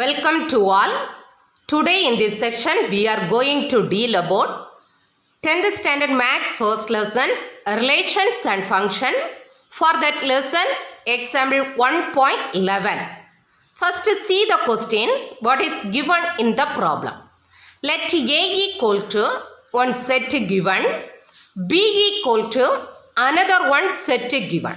Welcome to all. Today in this section we are going to deal about 10th standard maths first lesson relations and function. For that lesson example 1.11. First see the question what is given in the problem. Let A equal to one set given, B equal to another one set given.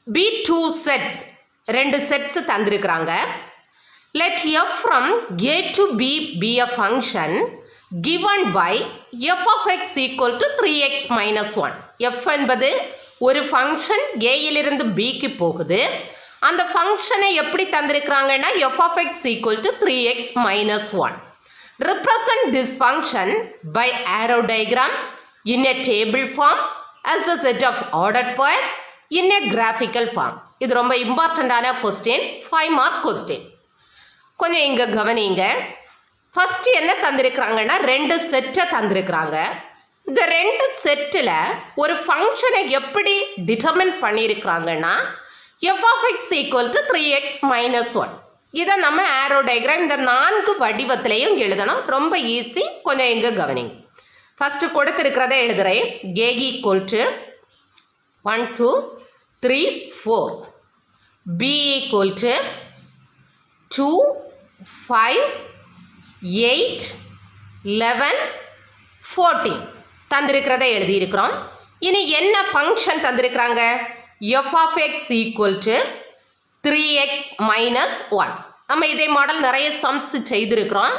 B two sets ரெண்டு sets தந்திருக்கிறாங்க. Let f from a to b be a function given by f of x equal to 3x minus 1. f என்பது ஒரு function a இலிருந்து b க்கு போகுது. அந்த ஃபங்க்ஷனை எப்படி தந்திருக்கிறாங்கன்னா f of x equal to 3x minus 1. Represent this function by arrow diagram in a table form as a set of ordered pairs in a graphical form. இது ரொம்ப இம்பார்ட்டண்டான கொஸ்டின், 5 மார்க் கொஸ்டின். கொஞ்சம் இங்கே கவனிங்க. ஃபஸ்ட்டு என்ன தந்திருக்கிறாங்கன்னா ரெண்டு செட்டை தந்திருக்கிறாங்க. இந்த ரெண்டு செட்டில் ஒரு ஃபங்க்ஷனை எப்படி டிட்டர்மின் பண்ணியிருக்கிறாங்கன்னா F of X equal to 3x minus 1. இதை நம்ம ஆரோ டயக்ராம் இந்த 4 வடிவத்திலையும் எழுதணும். ரொம்ப ஈஸி. கொஞ்சம் இங்கே கவனிங்க. ஃபஸ்ட்டு கொடுத்துருக்கிறத எழுதுகிறேன். ஏ equal to 1 2 3 4, b equal to 2 5 8 11 14 தந்திருக்கிறத எழுதியிருக்கிறோம். இனி என்ன function தந்திருக்கிறாங்க? f of x equal to 3x minus 1. நம்ம இதே மாடல் நிறைய சம்ஸ் செய்திருக்கிறோம்.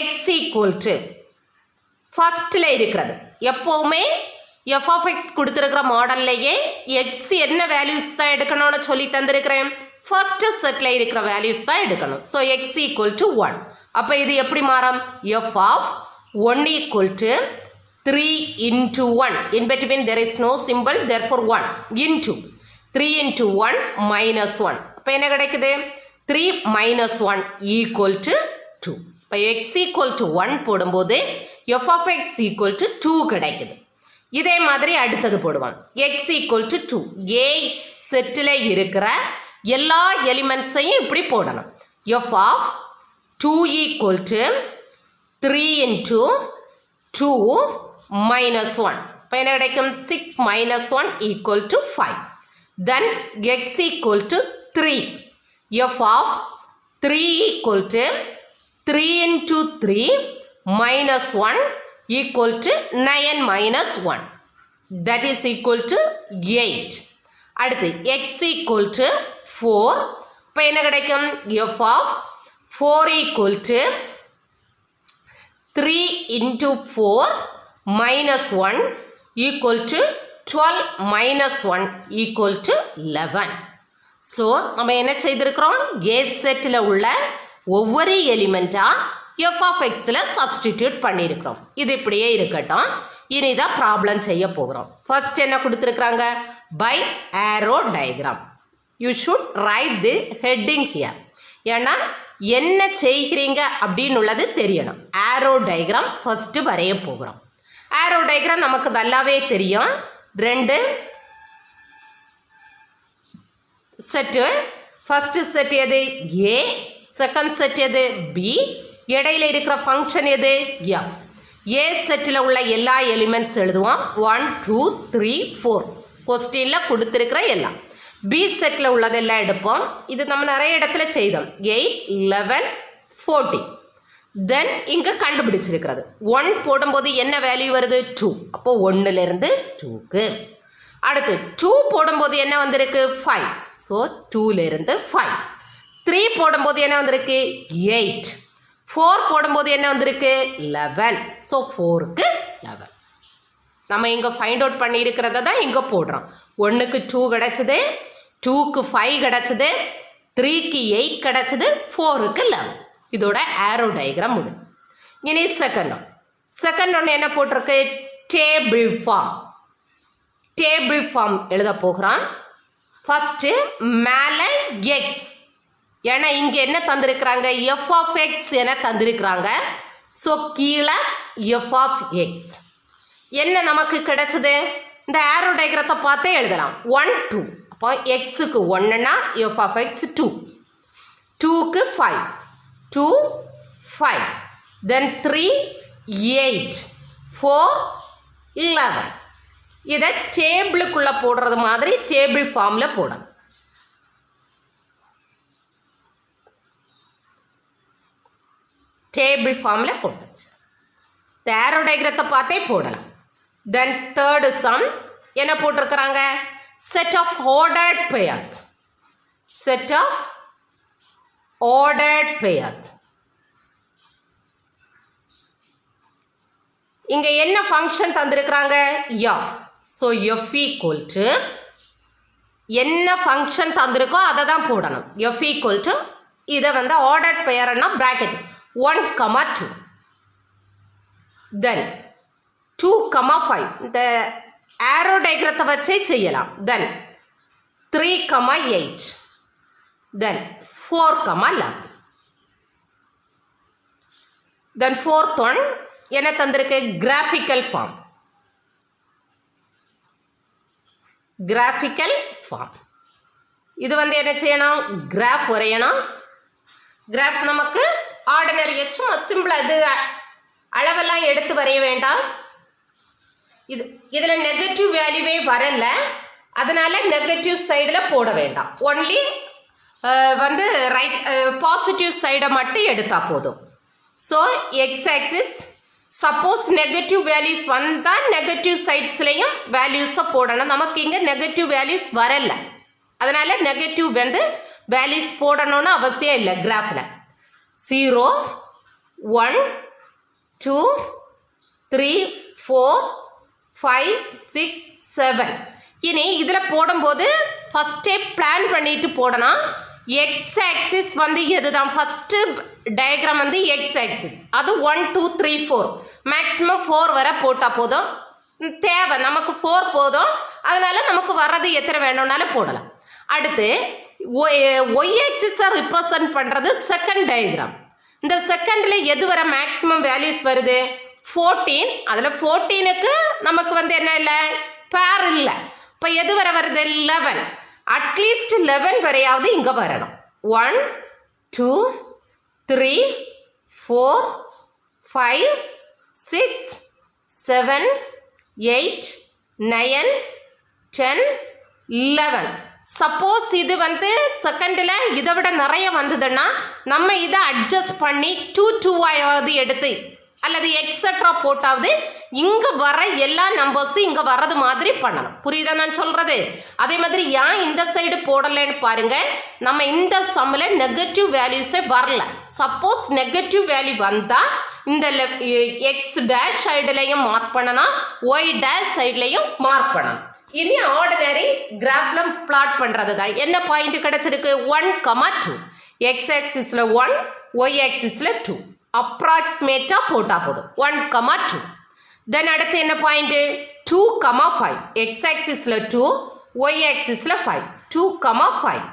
x equal to ஃபர்ஸ்டில் இருக்கிறது எப்போவுமே f of x கொடுத்துருக்கிற மாடல்லையே x என்ன வேல்யூஸ் தான் எடுக்கணும்னு சொல்லி தந்திருக்கிறேன். ஃபர்ஸ்ட் செட்டில் இருக்கிற வேல்யூஸ் தான் எடுக்கணும். So x equal to 1. அப்போ இது எப்படி மாறும்? f of 1 equal to 3 into 1. In between there is no symbol, therefore 1 into 3 into 1 minus 1. அப்போ என்ன கிடைக்குது? 3 minus 1 ஈக்குவல் டு 2. இப்போ x ஈக்குவல் டு 1 போடும்போது f of x equal to 2 கிடைக்குது. இதே மாதிரி அடுத்தது போடுவான். x equal to 2. a settle இருக்கிற எல்லா எலிமெண்ட்ஸையும் இப்படி போடணும். f of 2 equal to 3 into 2 minus 1. இப்போ என்ன கிடைக்கும்? 6 minus 1 equal to 5. Then x equal to 3. f of 3 equal to 3 into 3 minus 1 equal to 9 minus 1. That is equal to 8. அடுத்து x equal to 4. இப்போ என்ன கிடைக்கும்? f of 4 equal to 3 into 4 minus 1 equal to 12 minus 1 equal to 11. So நம்ம என்ன செய்திருக்கிறோம்? a settle உள்ள ஒவ்வொரு எலிமெண்ட்டாக f of xல substitute பண்ணியிருக்கிறோம். இது இப்படியே இருக்கட்டும். இனிதான் ப்ராப்ளம் செய்ய போகிறோம். ஃபர்ஸ்ட் என்ன கொடுத்துருக்குறாங்க? By arrow diagram. You should write the heading here. ஏன்னா என்ன செய்கிறீங்க அப்படின்னு உள்ளது தெரியணும். ஆரோ டயக்ராம் ஃபர்ஸ்ட் வரைய போகிறோம். ஆரோ டயக்ராம் நமக்கு நல்லாவே தெரியும். ரெண்டு செட்டு. ஃபர்ஸ்ட் செட் எது? ஏ. செகண்ட் செட் எது? பி. இடையில இருக்கிற ஃபங்க்ஷன் எது? f. ஏ செட்டில் உள்ள எல்லா எலிமெண்ட்ஸ் எழுதுவோம். 1 2 3 4 கொஸ்டினில் கொடுத்துருக்கிற எல்லாம். பி செட்டில் உள்ளதெல்லாம் எடுப்போம். இது நம்ம நிறைய இடத்துல செய்தோம். 8 11 14. தென் இங்கே கண்டுபிடிச்சிருக்கிறது 1 போடும்போது என்ன வேல்யூ வருது? 2. அப்போது 1லேருந்து 2க்கு. அடுத்து 2 போடும்போது என்ன வந்திருக்கு? 5. ஸோ 2லேருந்து 5. 3 போடும்போது என்ன வந்திருக்கு? 8. 4 போடும்போது என்ன வந்திருக்கு? 11. ஸோ 4க்கு 11. நம்ம இங்கே ஃபைண்ட் அவுட் பண்ணியிருக்கிறத தான் இங்கே போடுறோம். 1க்கு 2 கிடச்சிது, 2க்கு 5 கிடச்சிது, 3க்கு 8 கிடச்சிது, 4க்கு 11. இதோட ஆரோ டயக்ராம் முடியும். இனி செகண்ட் ஒன்று என்ன போட்டிருக்கு? Table form. டேபிள் ஃபார்ம் எழுத போகிறோம். ஃபஸ்ட்டு மேலே எக்ஸ். ஏன்னா இங்கே என்ன தந்திருக்கிறாங்க? f of x என தந்திருக்கிறாங்க. ஸோ கீழே f of x. என்ன நமக்கு கிடைச்சது? இந்த ஆரோ டயக்ராத்தை பார்த்தே எழுதலாம். 1 2. அப்போ எக்ஸுக்கு 1னா f of x 2. 2க்கு 5, 2, 5, then 3, 8, 4, 11. இதை டேபிளுக்குள்ளே போடுறது மாதிரி டேபிள் ஃபார்மில் போடணும். டேபிள் ஃபார்மில் போட்டாச்சு. ஆரோ டயக்ராத்தை பார்த்தே போடலாம். தென் தேர்டு சம் என்ன போட்டிருக்கிறாங்க? Set of ordered pairs. Set of ordered pairs. இங்கே என்ன ஃபங்க்ஷன் தந்திருக்கிறாங்க? F. So F equal to என்ன ஃபங்க்ஷன் தந்திருக்கோ அதை தான் போடணும். எஃப் ஈக்குவல் டு இதை வந்து ஆர்டர்ட் பேயர்னா ப்ராக்கெட் 1, 2. தென் 2, 5. இந்த ஆரோ டயக்ராத்தை வச்சே செய்யலாம். தென் 3, 8. தென் 4, 11. தென் ஃபோர்த் ஒன் என்ன தந்திருக்கு? Graphical form. Graphical form. இது வந்து என்ன செய்யணும்? கிராஃப் வரையணும். கிராஃப் நமக்கு ஆர்டினரி சும்மா சிம்பிளாக இது அளவெல்லாம் எடுத்து வரைய வேண்டாம். இதில் நெகட்டிவ் வேல்யூவே வரல, அதனால் நெகட்டிவ் சைடில் போட வேண்டாம். ஒன்லி வந்து ரைட் பாசிட்டிவ் சைடை மட்டும் எடுத்தால் போதும். So X axis suppose negative values வந்தால் நெகட்டிவ் சைட்ஸ்லேயும் வேல்யூஸை போடணும். நமக்கு இங்கே நெகட்டிவ் வேல்யூஸ் வரல, அதனால் நெகட்டிவ் வந்து வேல்யூஸ் போடணும்னு அவசியம் இல்லை. கிராஃபில் 0, 1, 2, 3, 4, 5, 6, 7. இனி இதில் போடும்போது ஃபஸ்ட்டே பிளான் பண்ணிட்டு போடணும். எக்ஸ் ஆக்சிஸ் வந்து எதுதான்? ஃபஸ்ட்டு டயக்ராம் வந்து எக்ஸ் ஆக்சிஸ், அது 1, 2, 3, 4, மேக்ஸிமம் 4 வரை போட்டால் போதும். தேவை நமக்கு 4 போதும், அதனால் நமக்கு வர்றது எத்தனை வேணும்னாலும் போடலாம். அடுத்து ஒய் ஆக்சிஸை ரிப்ரசன்ட் பண்ணுறது செகண்ட் டயக்ராம். இந்த செகண்டில் எது வர மேக்ஸிமம் வேல்யூஸ் வருது? 14. அதில் 14க்கு நமக்கு வந்து என்ன இல்லை? பேர் இல்லை. இப்போ எது வர வருது? 11. அட்லீஸ்ட் 11 வரையாவது இங்கே வரணும். 1, 2, 3, 4, 5, 6, 7, 8, 9, 10, 11. சப்போஸ் இது வந்து செகண்டில் இதை விட நிறைய வந்ததுன்னா நம்ம இதை அட்ஜஸ்ட் பண்ணி 2, 2ஆவது எடுத்து அல்லது எக்ஸட்ரா போட்டாவது இங்கே வர எல்லா நம்பர்ஸும் இங்கே வர்றது மாதிரி பண்ணணும். புரியுதா நான் சொல்கிறது? அதே மாதிரி ஏன் இந்த சைடு போடலைன்னு பாருங்கள். நம்ம இந்த சம்மில் நெகட்டிவ் வேல்யூஸே வரல. சப்போஸ் நெகட்டிவ் வேல்யூ வந்தால் இந்த எக்ஸ் டேஷ் சைடுலையும் மார்க் பண்ணணும், ஒய் டேஷ் சைட்லையும் மார்க் பண்ணணும். இனி ஆர்டினரி கிராஃபில் பிளாட் பண்ணுறது தான். என்ன பாயிண்ட் கிடச்சிருக்கு? 1, 2. எக்ஸ் ஆக்சிஸில் 1, ஒய் ஆக்சிஸில் 2. அப்ராக்சிமேட்டாக போட்டால் போதும். 1, 2. தென் அடுத்து என்ன பாயிண்ட்டு? 2, 5. எக்ஸ் ஆக்சிஸில் 2, ஒய் ஆக்சிஸில் 5. 2, 5.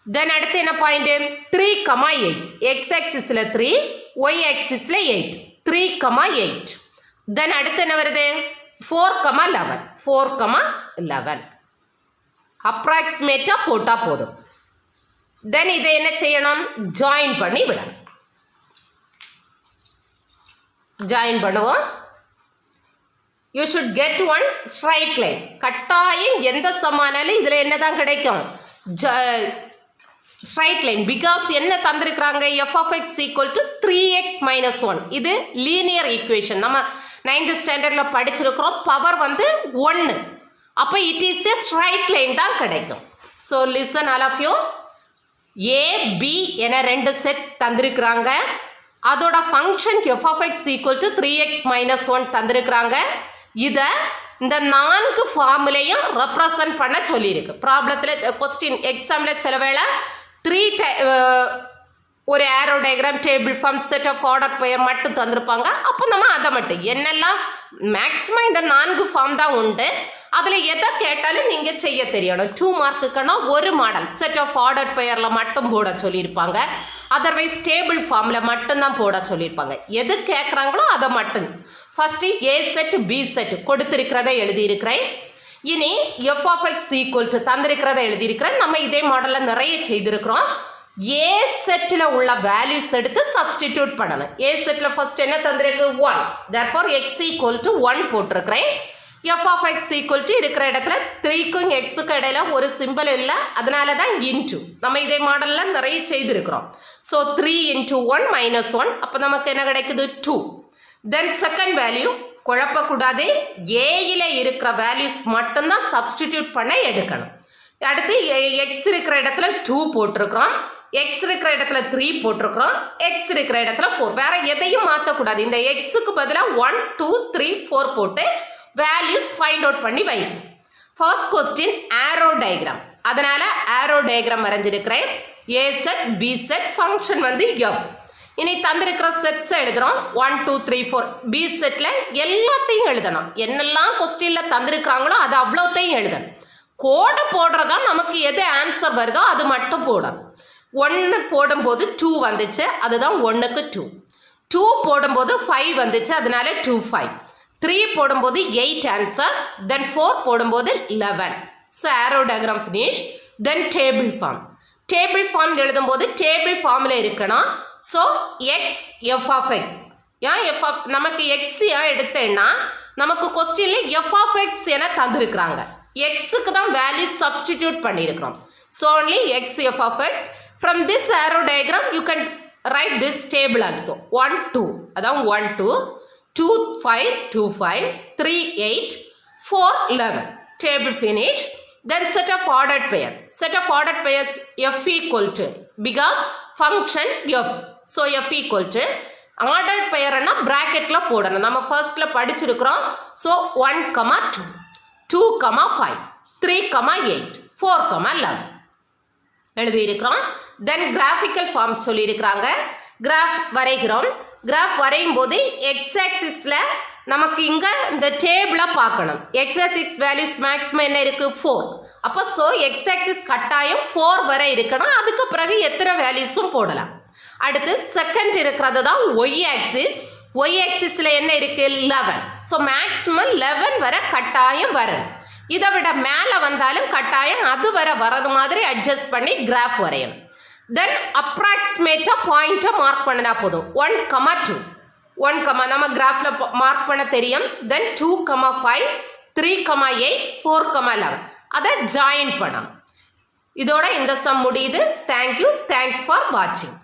தென் அடுத்து என்ன பாயிண்ட்டு? 3, 8. எக்ஸ் ஆக்சிஸில் 3, ஒய் ஆக்சிஸில் 8. 3, 8. தென் அடுத்து என்ன வருது? 4, 11. 4, 11. அப்ராக்சிமேட்டாக போட்டால் போதும். தென் இதை என்ன செய்யணும்? ஜாயின் பண்ணி விடணும். ஜாயின் பண்ணுவோம். You should get one straight line. கட்டாயம் எந்த சமானாலும் இதில் என்ன தான் கிடைக்கும்? Straight line. பிகாஸ் என்ன தந்திருக்கிறாங்க? F of X equal to 3x - 1. இது லீனியர் ஈக்குவேஷன். நம்ம 9th ஸ்டாண்டர்டில் படிச்சிருக்கிறோம். பவர் வந்து 1. அப்போ it is a straight line தான் கிடைக்கும். So listen all of you. A B என 2 செட் தந்திருக்கிறாங்க. அதோட function f of X equal to 3x - 1 தந்திருக்கிறாங்க. இதை இந்த 4 ஃபார்முலையும் ரெப்ரசன்ட் பண்ண சொல்லியிருக்கு. ப்ராப்ளத்தில் கொஸ்டின் எக்ஸாமில் சில வேளை 3 ஒரு arrow diagram, table form, set of order pair மட்டும் தந்திருப்பாங்க. அப்போ நம்ம அதை மட்டும் என்னெல்லாம் மேக்ஸிமம் இந்த 4 ஃபார்ம் தான் உண்டு. அதில் எதை கேட்டாலும் நீங்கள் செய்ய தெரியணும். 2 மார்க்குக்குன்னா ஒரு மாடல் செட் ஆஃப் ஆர்டர் பெயரில் மட்டும் போட சொல்லியிருப்பாங்க. அதர்வைஸ் டேபிள் ஃபார்மில் மட்டும்தான் போட சொல்லியிருப்பாங்க. எது கேட்குறாங்களோ அதை மட்டும். First A set B set கொடுத்துருக்கிறத எழுதியிருக்கிறேன். இனி f of X equal to தந்திருக்கிறத எழுதியிருக்கிறேன். நம்ம இதே மாடலில் நிறைய செய்திருக்கிறோம். ஏ செட்டில் உள்ள வேல்யூஸ் எடுத்து சப்ஸ்டிடியூட் பண்ணணும். ஏ செட்டில் ஃபர்ஸ்ட் என்ன தந்திருக்கு 1. therefore x equal to 1 போட்டிருக்கிறேன். f of x equal to இருக்கிற இடத்துல 3க்கும் xக்கு இடையில ஒரு சிம்பிள் இல்லை, அதனால தான் இன்ட்டு. நம்ம இதே மாடலில் நிறைய செய்திருக்கிறோம். ஸோ 3 into 1 minus 1, அப்போ நமக்கு என்ன கிடைக்குது 2. தென் செகண்ட் வேல்யூ குழப்பக்கூடாது, ஏயில் இருக்கிற வேல்யூஸ் மட்டும்தான் சப்ஸ்டிடியூட் பண்ண எடுக்கணும். அடுத்து எக்ஸ் இருக்கிற இடத்துல 2 போட்டிருக்கிறோம், எக்ஸ் இருக்கிற இடத்துல 3 போட்டிருக்கிறோம், எக்ஸ் இருக்கிற இடத்துல 4. வேற எதையும் மாற்றக்கூடாது. இந்த எக்ஸுக்கு பதிலாக 1 2 3 4 போட்டு வேல்யூஸ் ஃபைண்ட் அவுட் பண்ணி வைக்கணும். ஃபர்ஸ்ட் கொஸ்டின் ஆரோ டயக்ராம், அதனால ஆரோ டயக்ராம் வரைஞ்சிருக்கிறேன். ஏ செட் பி செட் ஃபங்க்ஷன் வந்து எஃப். இனி தந்திருக்கிற செட்ஸை எழுதுகிறோம். 1 2 3 4. பி செட்டில் எல்லாத்தையும் எழுதணும். என்னெல்லாம் கொஸ்டினில் தந்திருக்கிறாங்களோ அது அவ்வளோத்தையும் எழுதணும். கோடை போடுறதா நமக்கு எது ஆன்சர் வருதோ அது மட்டும் போடணும். 1 போடும்போது 2 வந்துச்சு, அதுதான் 1க்கு 2. 2 போடும்போது 5 வந்துச்சு, அதனால 2 5. 3 போடும்போது 8 ஆன்சர். தென் 4 போடும்போது 11. So arrow diagram finish. Then table form. Table form எழுதும்போது டேபிள் ஃபார்மில் இருக்கணும். So x f of x. ஏன் எஃப் ஆஃப் நமக்கு எக்ஸ் எடுத்தேன்னா நமக்கு கொஸ்டின்ல எஃப் ஆஃப் எக்ஸ் என தந்திருக்கிறாங்க. எக்ஸுக்கு தான் வேல்யூ சப்ஸ்டிடியூட் பண்ணியிருக்கிறோம். So only x f of x. From this arrow diagram you can write this table also. 1 2, அதான் 1 2, 2 5 2 5, 3 8, 4 11. Table finish. Then set of ordered pair. Set of ordered pairs f equal to, because function f. So f equal to ordered pair னா bracketல போடணும். நம்ம ஃபர்ஸ்ட்ல படிச்சிருக்கிறோம். So 1 2, 2 5, 3 8, 4 11 எழுதியிருக்கிறோம். தென் graphical form சொல்லியிருக்கிறாங்க. Graph வரைகிறோம். Graph வரையும் போது எக்ஸ் ஆக்சிஸில் நமக்கு இங்கே இந்த டேபிளை பார்க்கணும். எக்ஸ் ஆக்சிஸ் வேல்யூஸ் மேக்ஸிமம் என்ன இருக்குது 4. அப்போ ஸோ எக்ஸ் ஆக்சிஸ் கட்டாயம் 4 வரை இருக்கணும். அதுக்கு பிறகு எத்தனை வேல்யூஸும் போடலாம். அடுத்து செகண்ட் இருக்கிறது தான் ஒய் ஆக்சிஸ். ஒய் ஆக்சிஸில் என்ன இருக்குது 11. ஸோ மேக்ஸிமம் 11 வரை கட்டாயம் வரும். இதை விட மேலே வந்தாலும் கட்டாயம் அது வரை வரது மாதிரி அட்ஜஸ்ட் பண்ணி கிராஃப் வரையணும். தென் அப்ராக்சிமேட்டாக பாயிண்ட்டை மார்க் பண்ணினா போதும். 1 2, 1 நம்ம கிராஃபில் மார்க் பண்ண தெரியும். தென் 2 5, 3 8, 4 11 அதை ஜாயின் பண்ணணும். இதோட இந்த சம் முடியுது. தேங்க்யூ. தேங்க்ஸ் ஃபார் வாட்சிங்.